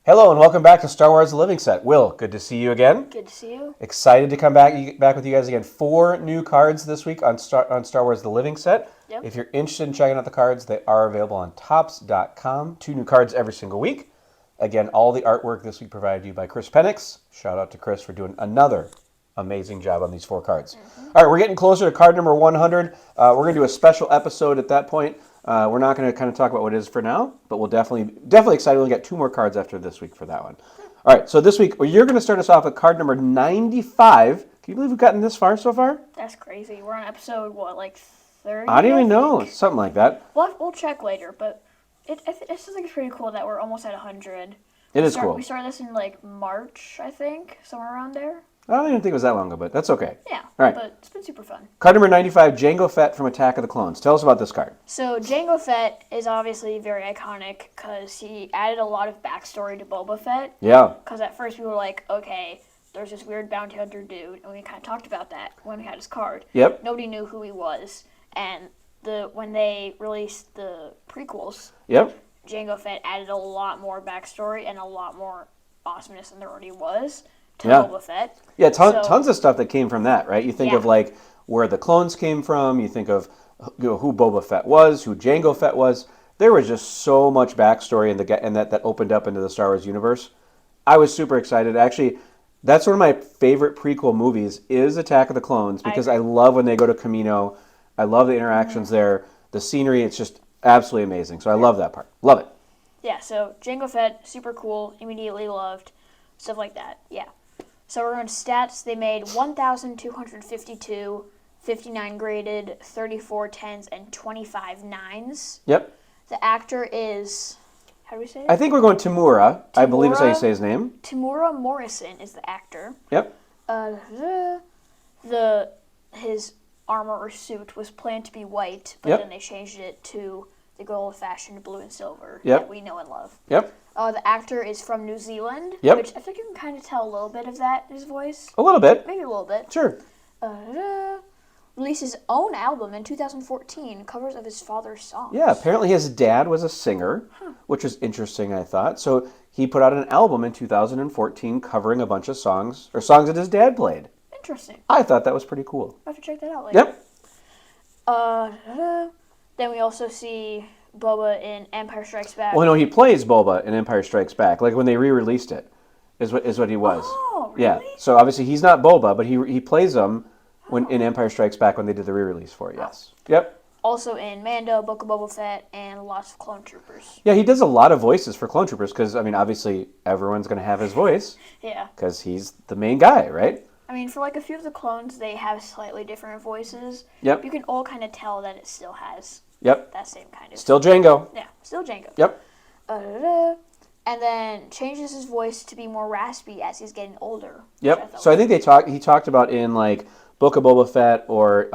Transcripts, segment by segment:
Hello and welcome back to Star Wars The Living Set. Will, good to see you again. Good to see you. Excited to come back with you guys again. 4 new cards this week on Star Wars The Living Set. Yep. If you're interested in checking out the cards, they are available on Topps.com. 2 new cards every single week. Again, all the artwork this week provided to you by Chris Penix. Shout out to Chris for doing another amazing job on these 4 cards. All right, we're getting closer to card number 100. We're going to do a special episode at that point. We're not going to kind of talk about what it is for now, but we'll definitely excited. We'll get 2 more cards after this week for that one. All right, so this week, you're going to start us off with card number 95. Can you believe we've gotten this far so far? That's crazy. We're on episode, like 30? I don't even know. Something like that. We'll check later, but it just think it's pretty cool that we're almost at 100. It is cool. We started this in, March, I think, somewhere around there. I don't even think it was that long ago, but that's okay. Yeah, all right. But it's been super fun. Card number 95, Jango Fett from Attack of the Clones. Tell us about this card. So Jango Fett is obviously very iconic because he added a lot of backstory to Boba Fett. Yeah. Because at first we were like, okay, there's this weird bounty hunter dude, and we kind of talked about that when we had his card. Yep. Nobody knew who he was, and when they released the prequels, yep, Jango Fett added a lot more backstory and a lot more awesomeness than there already was to Boba Fett. Yeah, tons of stuff that came from that, right? You think of where the clones came from. You think of who Boba Fett was, who Jango Fett was. There was just so much backstory and that opened up into the Star Wars universe. I was super excited. Actually, that's one of my favorite prequel movies is Attack of the Clones because I love when they go to Kimino. I love the interactions there. The scenery, it's just absolutely amazing. So I love that part. Love it. Yeah, so Jango Fett, super cool, immediately loved, stuff like that. Yeah. So we're on stats. They made 1,252, 59 graded, 34 10s, and 25 9s. Yep. The actor is, how do we say it? I think we're going Tamura. I believe is how you say his name. Tamura Morrison is the actor. Yep. His armor or suit was planned to be white, but then they changed it to the good old-fashioned blue and silver that we know and love. Yep. The actor is from New Zealand, Yep. which I think you can kind of tell a little bit of that in his voice. A little bit. Maybe a little bit. Sure. Released his own album in 2014, covers of his father's songs. Yeah, apparently his dad was a singer, which was interesting, I thought. So he put out an album in 2014 covering a bunch of songs that his dad played. Interesting. I thought that was pretty cool. I have to check that out later. Yep. Then we also see Boba in Empire Strikes Back. Well, no, he plays Boba in Empire Strikes Back. Like when they re-released it, is what he was. Oh, really? Yeah. So obviously he's not Boba, but he plays him in Empire Strikes Back when they did the re-release for it. Yes. Yep. Also in Mando, Book of Boba Fett, and lots of Clone Troopers. Yeah, he does a lot of voices for Clone Troopers because, I mean, obviously everyone's going to have his voice. Yeah. Because he's the main guy, right? I mean, for a few of the clones, they have slightly different voices. Yep. You can all kind of tell that it still has that same kind of... Still Jango. Yeah, still Jango. Yep. And then changes his voice to be more raspy as he's getting older. Yep. So I think he talked about in, Book of Boba Fett or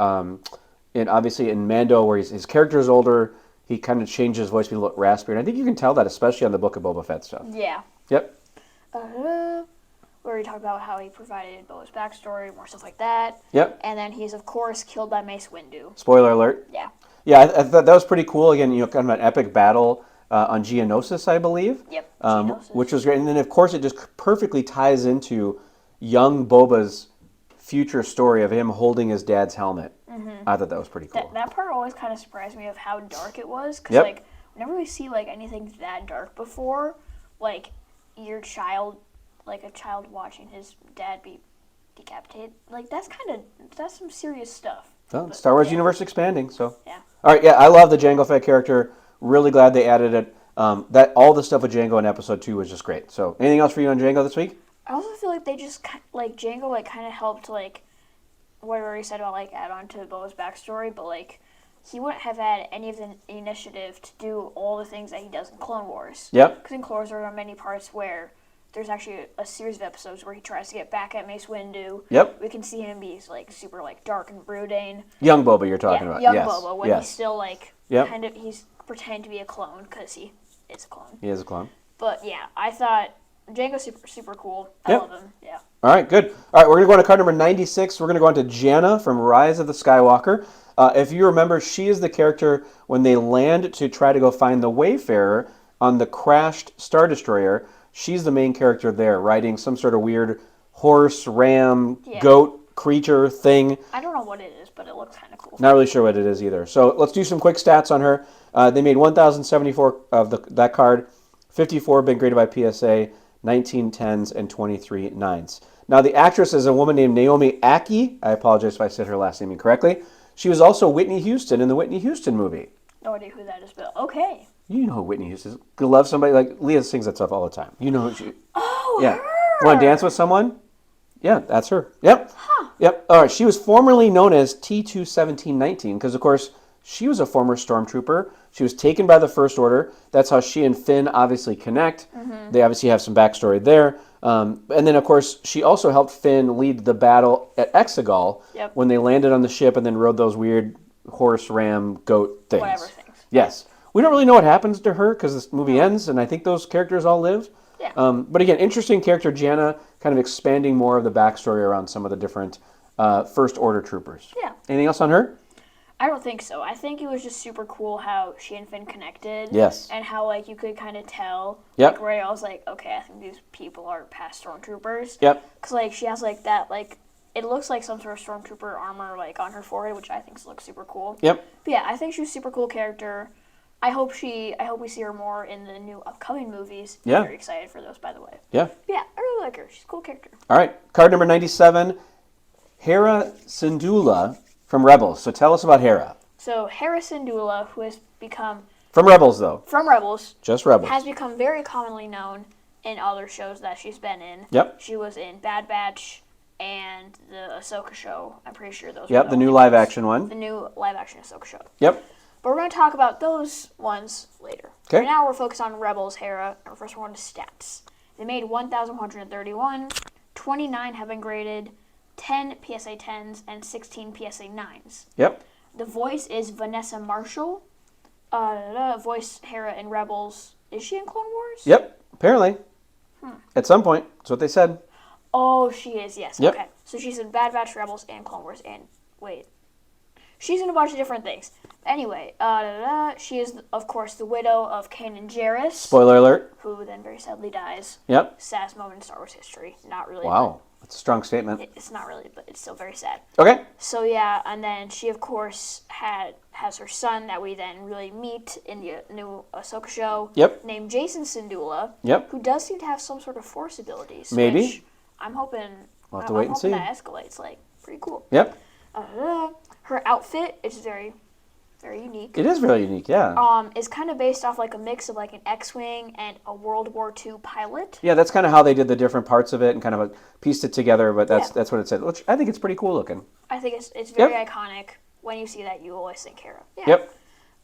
obviously in Mando where his character is older, he kind of changed his voice to be a little raspier. And I think you can tell that especially on the Book of Boba Fett stuff. Yeah. Yep. Where he talked about how he provided Boba's backstory, more stuff like that. Yep. And then he's, of course, killed by Mace Windu. Spoiler alert. Yeah. Yeah, I thought that was pretty cool. Again, kind of an epic battle on Geonosis, I believe. Yep, Geonosis. Which was great. And then, of course, it just perfectly ties into young Boba's future story of him holding his dad's helmet. Mm-hmm. I thought that was pretty cool. That part always kind of surprised me of how dark it was. Because, we never really see, anything that dark before. Your child... a child watching his dad be decapitated. That's some serious stuff. Well, Star Wars universe expanding, so. Yeah. All right, yeah, I love the Jango Fett character. Really glad they added it. That all the stuff with Jango in episode 2 was just great. So, anything else for you on Jango this week? I also feel like they just, Jango, kind of helped, whatever he said about, add on to Boba's backstory, but, he wouldn't have had any of the initiative to do all the things that he does in Clone Wars. Yep. Because in Clone Wars, there are many parts where there's actually a series of episodes where he tries to get back at Mace Windu. Yep. We can see him be super dark and brooding. Young Boba, you're talking about. Young yes. Boba when he's still kind of he's pretending to be a clone because he is a clone. He is a clone. But yeah, I thought Jango's super cool. I love him. Yeah. All right, good. All right, we're gonna go on to card number 96. We're gonna go on to Jannah from Rise of the Skywalker. If you remember, she is the character when they land to try to go find the Wayfarer on the crashed Star Destroyer. she's the main character there, riding some sort of weird horse, ram, Yeah. goat creature thing. I don't know what it is, but it looks kind of cool. Not really sure what it is either. So let's do some quick stats on her. They made 1,074 of that card. 54 been graded by PSA, 19 10s, and 23 9s. Now, the actress is a woman named Naomi Ackie. I apologize if I said her last name incorrectly. She was also Whitney Houston in the Whitney Houston movie. No idea who that is, but okay. You know who Whitney Houston is. Gonna love somebody like Leah sings that stuff all the time. You know who she. Oh, Yeah. her. Want to dance with someone? Yeah, that's her. Yep. Huh. Yep. All right. She was formerly known as T21719 because, of course, she was a former stormtrooper. She was taken by the First Order. That's how she and Finn obviously connect. Mm-hmm. They obviously have some backstory there. And then, of course, she also helped Finn lead the battle at Exogal when they landed on the ship and then rode those weird horse, ram, goat things. Whatever things. Yes. We don't really know what happens to her because this movie ends, and I think those characters all live. Yeah. But again, interesting character, Jannah, kind of expanding more of the backstory around some of the different First Order troopers. Yeah. Anything else on her? I don't think so. I think it was just super cool how she and Finn connected. Yes. And how, like, you could kind of tell. Yep. Like, where I was like, okay, I think these people are past stormtroopers. Yep. Because, like, she has, like, that, like, it looks like some sort of stormtrooper armor, like, on her forehead, which I think looks super cool. Yep. But yeah, I think she's a super cool character. I hope we see her more in the new upcoming movies. Yeah. I'm very excited for those, by the way. Yeah. Yeah, I really like her. She's a cool character. All right. Card number 97, Hera Syndulla from Rebels. So tell us about Hera. So Hera Syndulla, who has become From Rebels, though. from Rebels, Just Rebels. has become very commonly known in other shows that she's been in. Yep. She was in Bad Batch and the Ahsoka show. I'm pretty sure those. Yep, were the new live-action one. The new live-action Ahsoka show. Yep. But we're going to talk about those ones later. Okay. Right now we're focused on Rebels Hera. Our first one is stats. They made 1,131. 29 have been graded. 10 PSA 10s and 16 PSA 9s. Yep. The voice is Vanessa Marshall. Voice Hera in Rebels. Is she in Clone Wars? Yep. Apparently. At some point. That's what they said. Oh, she is, yes. Yep. Okay. So she's in Bad Batch, Rebels, and Clone Wars. And, wait. She's in a bunch of different things. Anyway, she is, of course, the widow of Kanan Jarrus. Spoiler alert. Who then very sadly dies. Yep. Saddest moment in Star Wars history. Not really. Wow. That's a strong statement. It's not really, but it's still very sad. Okay. So yeah, and then she of course has her son that we then really meet in the new Ahsoka show. Yep. Named Jason Syndulla. Yep. Who does seem to have some sort of Force abilities. Maybe. Which I'm hoping. We'll have to wait and see. That escalates like pretty cool. Yep. Her outfit is very, very unique. It is very unique, yeah. Is kind of based off like a mix of like an X-wing and a World War II pilot. Yeah, that's kind of how they did the different parts of it and kind of pieced it together, but that's what it said, which I think it's pretty cool looking. I think it's very iconic. When you see that, you always think Hera. Yeah.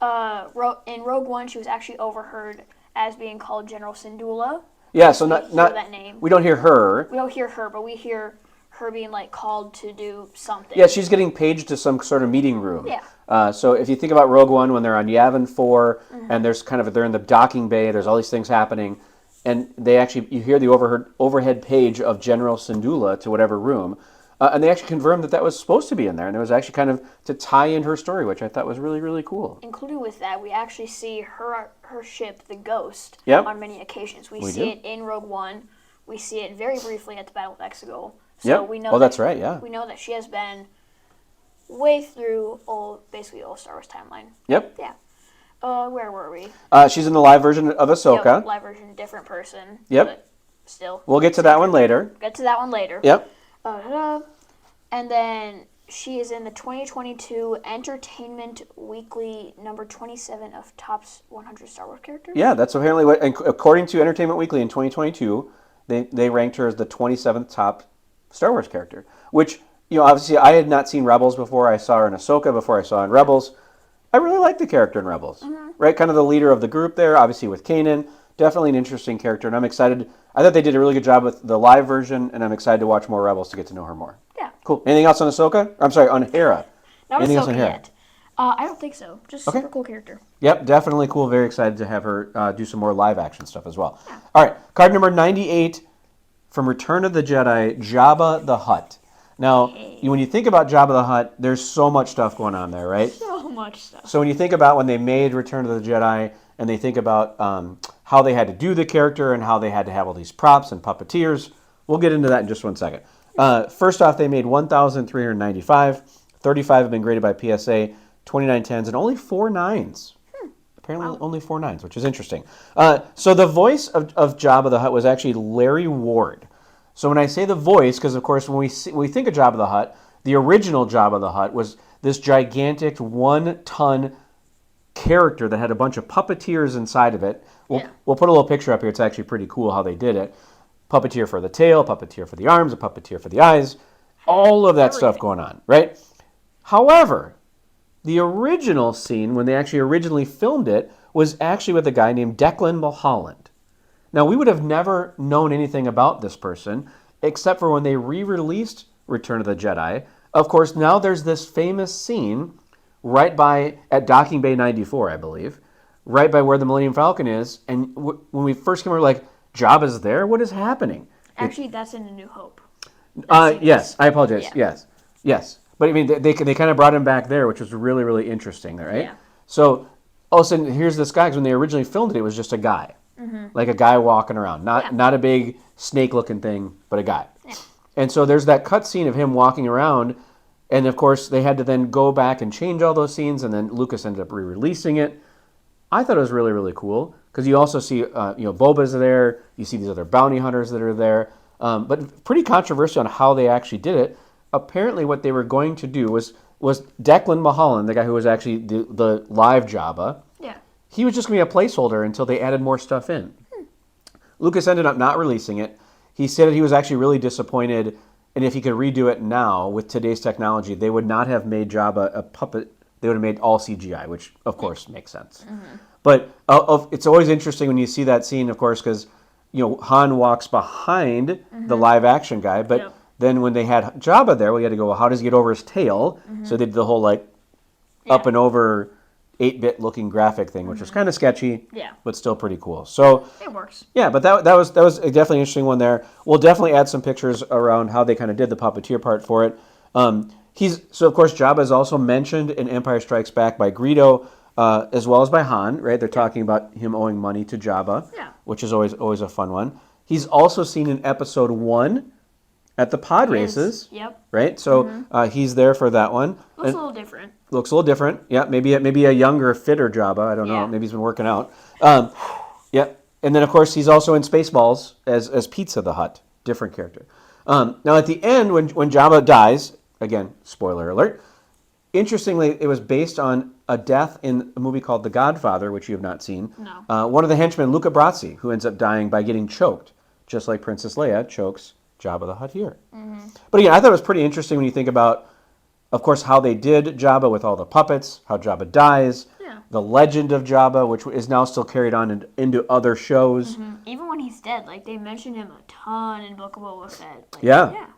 Yep. In Rogue One, she was actually overheard as being called General Syndulla. Yeah, so not that name. We don't hear her. We don't hear her, but we hear her being like called to do something. Yeah, she's getting paged to some sort of meeting room. Yeah. So if you think about Rogue One, when they're on Yavin 4, and there's they're in the docking bay, there's all these things happening, and you hear the overhead page of General Syndulla to whatever room, and they actually confirmed that was supposed to be in there, and it was actually kind of to tie in her story, which I thought was really, really cool. Including with that, we actually see her ship, the Ghost, Yep. on many occasions. We do. see it in Rogue One. We see it very briefly at the Battle of Exogal. So Yep. we know That's right, yeah. We know that she has been way through basically all Star Wars timeline. Yep. Yeah. Where were we? She's in the live version of Ahsoka. Yep, live version, different person. Yep. But still. We'll get to that one later. Get to that one later. Yep. And then she is in the 2022 Entertainment Weekly number 27 of Top's 100 Star Wars characters. Yeah, that's apparently what, and according to Entertainment Weekly in 2022, they ranked her as the 27th top Star Wars character, which, obviously I had not seen Rebels before. I saw her in Ahsoka before I saw her in Rebels. I really like the character in Rebels, right? Kind of the leader of the group there, obviously with Kanan. Definitely an interesting character, and I'm excited. I thought they did a really good job with the live version, and I'm excited to watch more Rebels to get to know her more. Yeah. Cool. Anything else on Ahsoka? I'm sorry, on Hera. Not Anything else Ahsoka on Hera? yet. I don't think so. Just super cool character. Yep, definitely cool. Very excited to have her do some more live action stuff as well. Yeah. All right, card number 98 from Return of the Jedi, Jabba the Hutt. Now, when you think about Jabba the Hutt, there's so much stuff going on there, right? So much stuff. So when you think about when they made Return of the Jedi, and they think about how they had to do the character and how they had to have all these props and puppeteers. We'll get into that in just one second. First off, they made 1,395. 35 have been graded by PSA, 29 10s, and only 4 9s. Apparently only 4 9s, which is interesting. So the voice of Jabba the Hutt was actually Larry Ward. So when I say the voice, because of course when we think of Jabba the Hutt, the original Jabba the Hutt was this gigantic 1-ton character that had a bunch of puppeteers inside of it. We'll put a little picture up here. It's actually pretty cool how they did it. Puppeteer for the tail, puppeteer for the arms, a puppeteer for the eyes, all of that stuff going on, right? However, the original scene, when they actually originally filmed it, was actually with a guy named Declan Mulholland. Now, we would have never known anything about this person, except for when they re-released Return of the Jedi. Of course, now there's this famous scene right by, at Docking Bay 94, I believe, right by where the Millennium Falcon is. And when we first came over, like, Jabba's there? What is happening? Actually, that's in A New Hope. Yes, I apologize. Yeah. Yes. But I mean, they kind of brought him back there, which was really, really interesting, right? Yeah. So all of a sudden, here's this guy, because when they originally filmed it, it was just a guy. Mm-hmm. Like a guy walking around. Not a big snake-looking thing, but a guy. Yeah. And so there's that cut scene of him walking around, and of course, they had to then go back and change all those scenes, and then Lucas ended up re-releasing it. I thought it was really, really cool, because you also see, Boba's there, you see these other bounty hunters that are there, but pretty controversial on how they actually did it. Apparently what they were going to do was Declan Mulholland, the guy who was actually the live Jabba, he was just going to be a placeholder until they added more stuff in. Lucas ended up not releasing it. He said that he was actually really disappointed, and if he could redo it now with today's technology, they would not have made Jabba a puppet. They would have made all CGI, which, of course, makes sense. Mm-hmm. But it's always interesting when you see that scene, of course, because Han walks behind the live-action guy, but then when they had Jabba there, we had to go, well, how does he get over his tail? Mm-hmm. So they did the whole, up and over 8-bit looking graphic thing, which was kind of sketchy, but still pretty cool. So it works. Yeah, but that was definitely an interesting one there. We'll definitely add some pictures around how they kind of did the puppeteer part for it. So of course Jabba is also mentioned in Empire Strikes Back by Greedo, as well as by Han. Right, they're talking about him owing money to Jabba, which is always a fun one. He's also seen in Episode 1 at the pod races. Yep. Right, so he's there for that one. Looks a little different. Looks a little different. Yeah, maybe a younger, fitter Jabba. I don't know. Maybe he's been working out. And then of course he's also in Spaceballs as Pizza the Hutt, different character. Now at the end when Jabba dies, again spoiler alert. Interestingly, it was based on a death in a movie called The Godfather, which you have not seen. No. One of the henchmen, Luca Brasi, who ends up dying by getting choked, just like Princess Leia chokes Jabba the Hutt here. Mm-hmm. But again, I thought it was pretty interesting when you think about, of course, how they did Jabba with all the puppets, how Jabba dies, the legend of Jabba, which is now still carried on into other shows. Mm-hmm. Even when he's dead, they mention him a ton in Book of Boba Fett.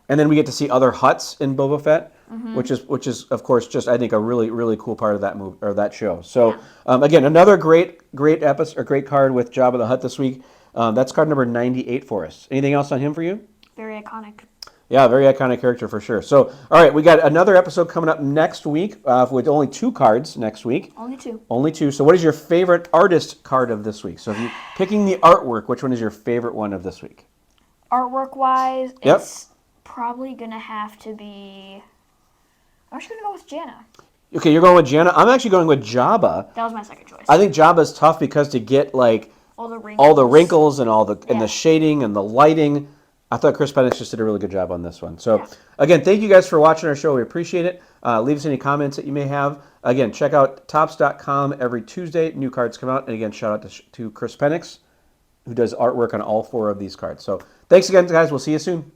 And then we get to see other Hutts in Boba Fett, which is of course just I think a really, really cool part of that movie or that show. So again, another great episode or great card with Jabba the Hutt this week. That's card number 98 for us. Anything else on him for you? Very iconic. Yeah, very iconic character for sure. So, all right, we got another episode coming up next week with only 2 cards next week. Only 2. Only 2. So what is your favorite artist card of this week? So if you're picking the artwork, which one is your favorite one of this week? Artwork-wise, it's probably going to have to be... I'm actually going to go with Jannah. Okay, you're going with Jannah. I'm actually going with Jabba. That was my second choice. I think Jabba's tough because to get, all the wrinkles and and the shading and the lighting... I thought Chris Penix just did a really good job on this one. So, again, thank you guys for watching our show. We appreciate it. Leave us any comments that you may have. Again, check out Topps.com every Tuesday. New cards come out. And again, shout out to Chris Penix, who does artwork on all 4 of these cards. So, thanks again, guys. We'll see you soon.